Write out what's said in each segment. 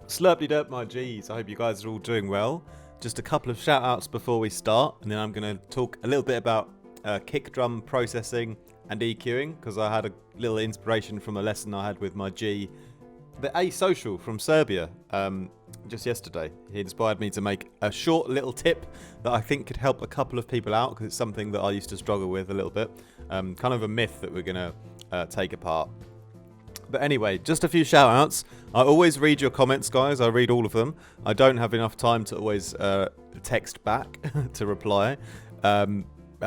Slurply derp, my G's. I hope you guys are all doing well. Just a couple of shout outs before we start, and then I'm going to talk a little bit about kick drum processing and EQing, because I had a little inspiration from a lesson I had with my G, the Asocial from Serbia, just yesterday. He inspired me to make a short little tip that I think could help a couple of people out, because it's something that I used to struggle with a little bit. Kind of a myth that we're going to take apart. But anyway, just a few shout outs. I always read your comments, guys. I read all of them. I don't have enough time to always text back to reply.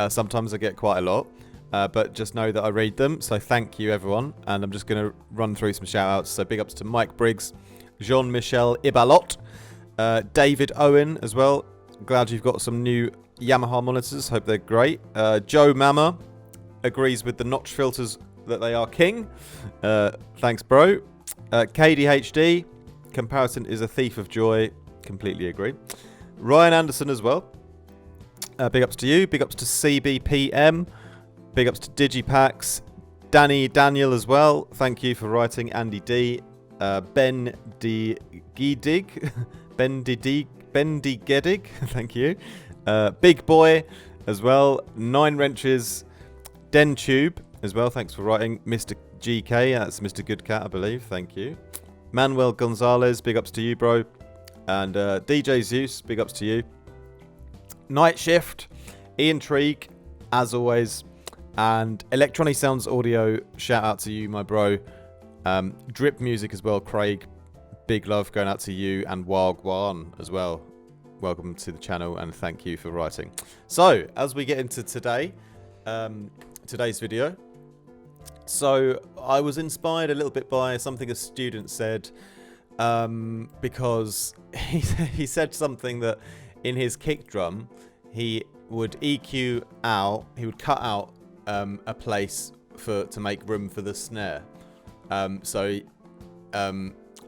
Sometimes I get quite a lot. But just know that I read them. So thank you, everyone. And I'm just going to run through some shout outs. So big ups to Mike Briggs, Jean-Michel Ibalot, David Owen as well. Glad you've got some new Yamaha monitors. Hope they're great. Joe Mama agrees with the notch filters that they are king. Thanks, bro. KDHD, comparison is a thief of joy. Completely agree. Ryan Anderson as well. Big ups to you. Big ups to CBPM. Big ups to Digipax. Danny Daniel as well. Thank you for writing. Andy D. Ben D. Gidig. Ben D. Gedig. Thank you. Big Boy as well. 9 Wrenches. DenTube as well, thanks for writing. Mr. GK, that's Mr. Goodcat, I believe, thank you. Manuel Gonzalez, big ups to you, bro. And DJ Zeus, big ups to you. Night Shift, Ian Trieg, as always. And Electronic Sounds Audio, shout out to you, my bro. Drip Music as well, Craig, big love going out to you. And Wagwan as well. Welcome to the channel and thank you for writing. So, as we get into today's video. So I was inspired a little bit by something a student said, because he said something that in his kick drum he would EQ out, he would cut out a place to make room for the snare.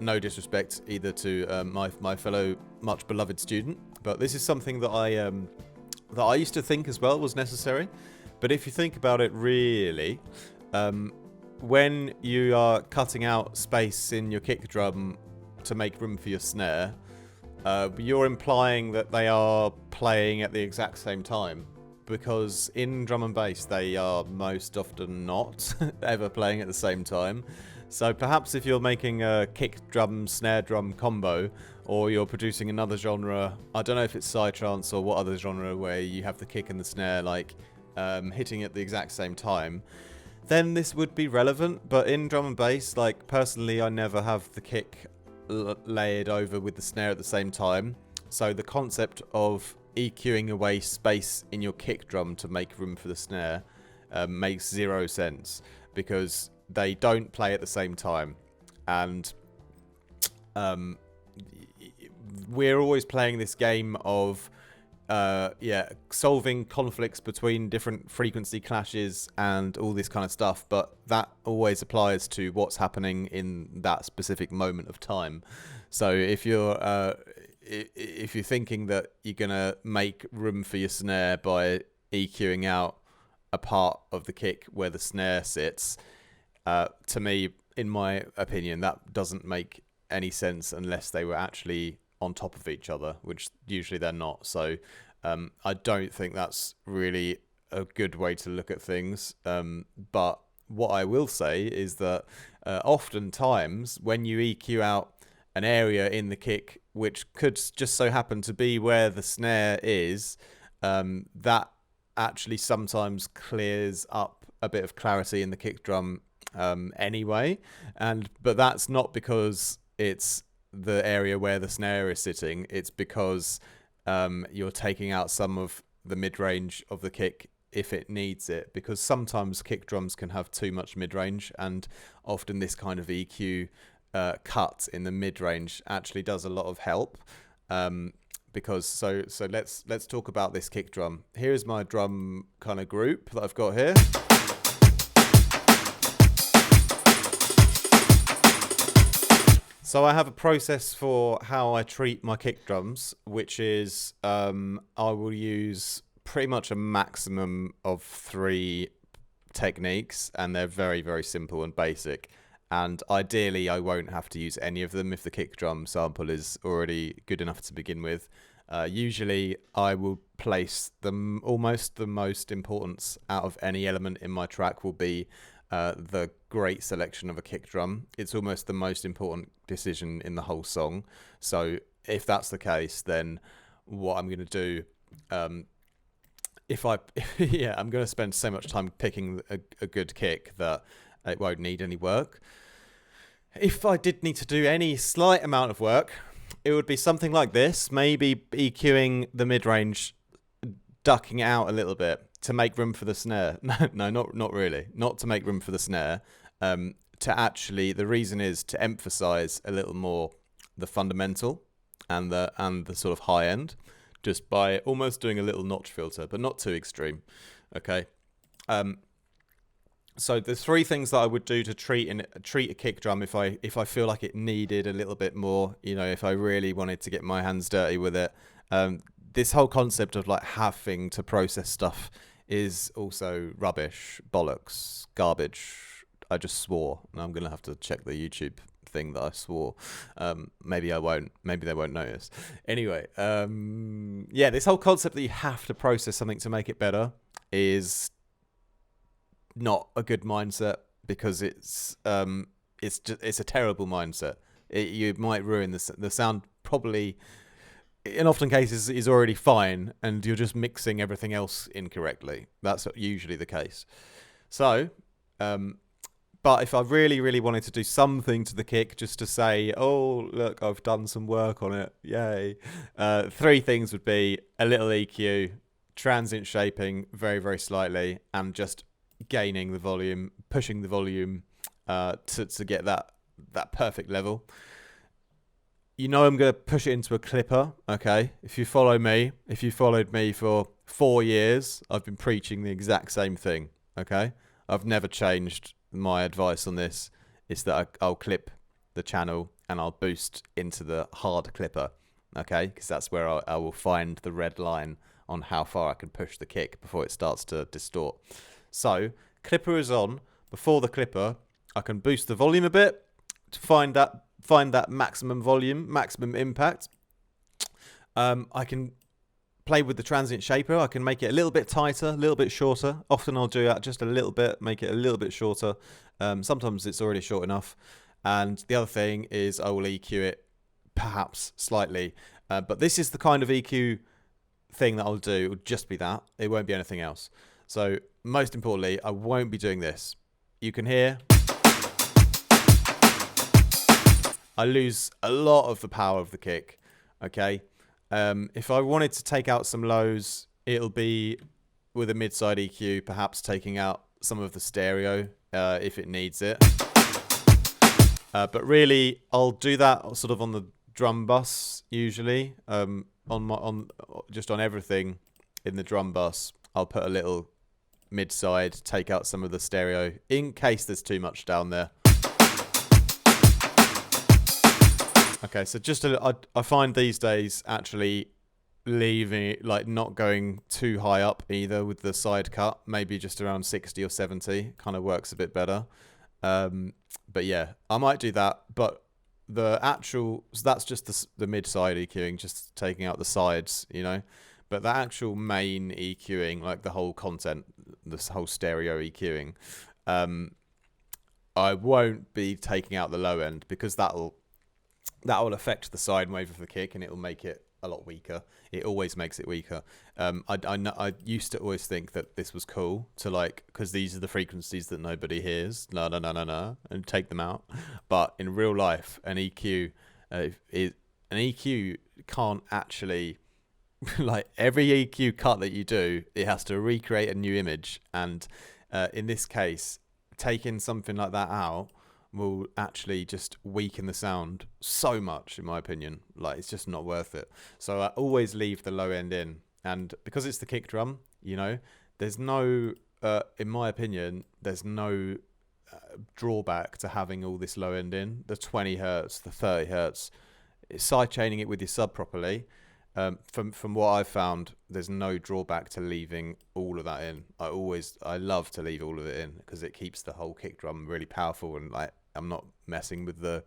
No disrespect either to my fellow much beloved student, but this is something that I used to think as well was necessary. But if you think about it really, when you are cutting out space in your kick drum to make room for your snare, you're implying that they are playing at the exact same time. Because in drum and bass, they are most often not ever playing at the same time. So perhaps if you're making a kick drum, snare drum combo, or you're producing another genre, I don't know if it's psytrance or what other genre where you have the kick and the snare like hitting at the exact same time, then this would be relevant. But in drum and bass, like personally, I never have the kick layered over with the snare at the same time. So the concept of EQing away space in your kick drum to make room for the snare makes zero sense, because they don't play at the same time. And we're always playing this game of solving conflicts between different frequency clashes and all this kind of stuff, but that always applies to what's happening in that specific moment of time. So if you're thinking that you're gonna make room for your snare by EQing out a part of the kick where the snare sits, to me, in my opinion, that doesn't make any sense unless they were actually on top of each other, which usually they're not. So I don't think that's really a good way to look at things. But what I will say is that oftentimes when you EQ out an area in the kick, which could just so happen to be where the snare is, that actually sometimes clears up a bit of clarity in the kick drum anyway. But that's not because it's the area where the snare is sitting. It's because you're taking out some of the mid-range of the kick if it needs it, because sometimes kick drums can have too much mid-range, and often this kind of EQ cut in the mid-range actually does a lot of help. Because so let's talk about this kick drum. Here's my drum kind of group that I've got here. So I have a process for how I treat my kick drums, which is I will use pretty much a maximum of 3 techniques, and they're very, very simple and basic. And ideally, I won't have to use any of them if the kick drum sample is already good enough to begin with. Usually, I will place almost the most importance out of any element in my track will be the great selection of a kick drum. It's almost the most important decision in the whole song. So if that's the case, then what I'm going to do, I'm going to spend so much time picking a good kick that it won't need any work. If I did need to do any slight amount of work, it would be something like this, maybe EQing the mid-range, ducking it out a little bit to make room for the snare. No, not really. Not to make room for the snare. The reason is to emphasize a little more the fundamental and the sort of high end, just by almost doing a little notch filter, but not too extreme. Okay. So the three things that I would do to treat a kick drum if I feel like it needed a little bit more, if I really wanted to get my hands dirty with it. This whole concept of like having to process stuff is also rubbish, bollocks, garbage. I just swore, and I'm gonna have to check the YouTube thing that I swore. Maybe I won't. Maybe they won't notice. Anyway, this whole concept that you have to process something to make it better is not a good mindset, because it's a terrible mindset. You might ruin the sound. Probably in often cases is already fine, and you're just mixing everything else incorrectly. That's usually the case. So but if I really, really wanted to do something to the kick, just to say, oh, look, I've done some work on it, yay. Three things would be a little EQ, transient shaping very, very slightly, and just gaining the volume, pushing the volume to get that perfect level. I'm going to push it into a clipper, okay? If you followed me for 4 years, I've been preaching the exact same thing, okay? I've never changed my advice on this. Is that I'll clip the channel and I'll boost into the hard clipper, okay? Because that's where I will find the red line on how far I can push the kick before it starts to distort. So clipper is on. Before the clipper, I can boost the volume a bit to find that maximum volume, maximum impact. I can play with the transient shaper. I can make it a little bit tighter, a little bit shorter. Often I'll do that just a little bit, make it a little bit shorter. Sometimes it's already short enough. And the other thing is I will EQ it perhaps slightly. But this is the kind of EQ thing that I'll do. It will just be that. It won't be anything else. So most importantly, I won't be doing this. You can hear I lose a lot of the power of the kick, okay? If I wanted to take out some lows, it'll be with a mid-side EQ, perhaps taking out some of the stereo if it needs it. But really, I'll do that sort of on the drum bus usually. On everything in the drum bus, I'll put a little mid-side, take out some of the stereo in case there's too much down there. Okay, so I find these days actually leaving it, like not going too high up either with the side cut, maybe just around 60 or 70 kind of works a bit better. But yeah, I might do that. But so that's just the mid-side EQing, just taking out the sides, But the actual main EQing, like the whole content, this whole stereo EQing, I won't be taking out the low end because that will affect the sine wave of the kick and it will make it a lot weaker. It always makes it weaker. I used to always think that this was cool to because these are the frequencies that nobody hears, and take them out. But in real life, an EQ can't actually, every EQ cut that you do, it has to recreate a new image. And in this case, taking something like that out will actually just weaken the sound so much, in my opinion. It's just not worth it. So I always leave the low end in. And because it's the kick drum, there's no, in my opinion, there's no drawback to having all this low end in. The 20 hertz, the 30 hertz, side chaining it with your sub properly. From what I've found, there's no drawback to leaving all of that in. I love to leave all of it in because it keeps the whole kick drum really powerful and I'm not messing with the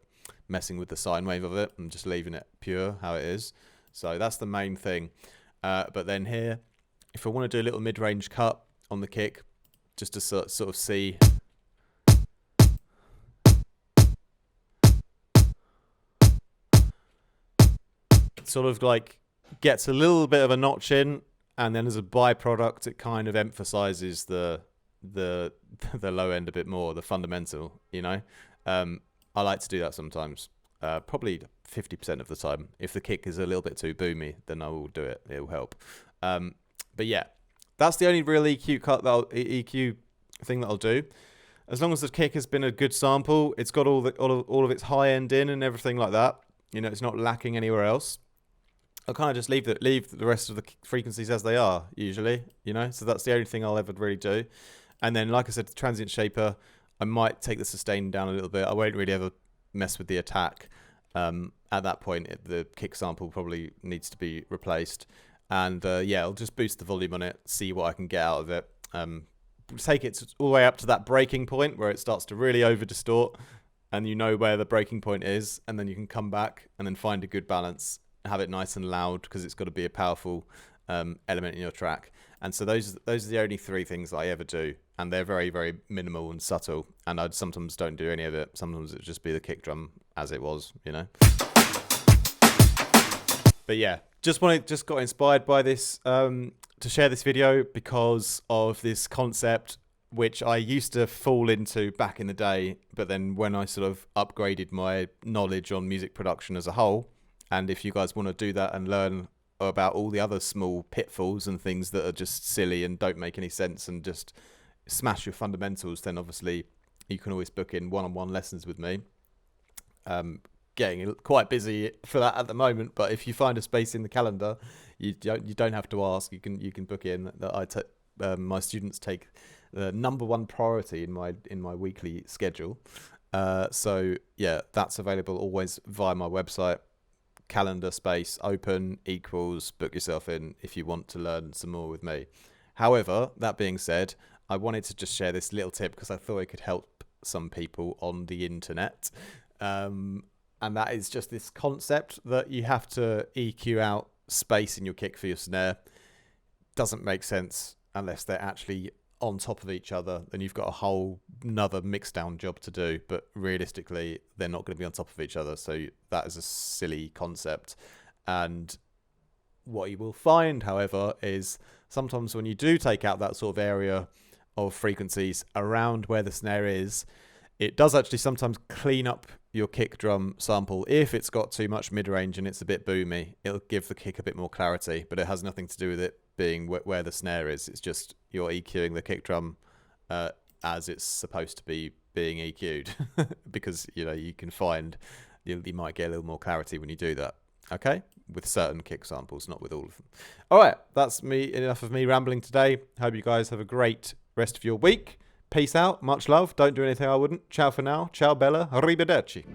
sine wave of it. I'm just leaving it pure how it is. So that's the main thing. But then here, if I want to do a little mid-range cut on the kick, just to sort of see. Sort of like gets a little bit of a notch in, and then as a byproduct, it kind of emphasizes the low end a bit more, the fundamental, you know. I like to do that sometimes, probably 50% of the time. If the kick is a little bit too boomy, then I will do it. It will help. But yeah, that's the only real EQ cut EQ thing that I'll do. As long as the kick has been a good sample, it's got all of its high end in and everything like that. You know, it's not lacking anywhere else. I'll kind of just leave the rest of the frequencies as they are usually. You know, so that's the only thing I'll ever really do. And then, like I said, the transient shaper, I might take the sustain down a little bit. I won't really ever mess with the attack. At that point, the kick sample probably needs to be replaced. And yeah, I'll just boost the volume on it, see what I can get out of it. Take it all the way up to that breaking point where it starts to really over distort, and you know where the breaking point is, and then you can come back and then find a good balance, have it nice and loud, because it's got to be a powerful element in your track. And so those are the only three things that I ever do, and they're very, very minimal and subtle, and I sometimes don't do any of it. Sometimes it just be the kick drum as it was, you know. But yeah, just got inspired by this to share this video because of this concept which I used to fall into back in the day, but then when I sort of upgraded my knowledge on music production as a whole, and if you guys want to do that and learn about all the other small pitfalls and things that are just silly and don't make any sense and just smash your fundamentals, then obviously you can always book in one-on-one lessons with me. Getting quite busy for that at the moment, but if you find a space in the calendar, you don't have to ask. You can book in. That my students take the number one priority in my weekly schedule. So yeah, that's available always via my website. Calendar space open equals book yourself in if you want to learn some more with me. However, that being said, I wanted to just share this little tip because I thought it could help some people on the internet. And that is just this concept that you have to EQ out space in your kick for your snare. Doesn't make sense unless they're actually on top of each other. Then you've got a whole another mix down job to do, but realistically they're not going to be on top of each other, so that is a silly concept. And what you will find, however, is sometimes when you do take out that sort of area of frequencies around where the snare is, it does actually sometimes clean up your kick drum sample. If it's got too much mid-range and it's a bit boomy, it'll give the kick a bit more clarity, but it has nothing to do with it being where the snare is. It's just you're EQing the kick drum as it's supposed to be being EQ'd because, you know, you can find you might get a little more clarity when you do that. Okay, with certain kick samples, not with all of them. All right, that's enough of me rambling today. Hope you guys have a great rest of your week. Peace out, much love. Don't do anything I wouldn't. Ciao for now. Ciao Bella. Arrivederci.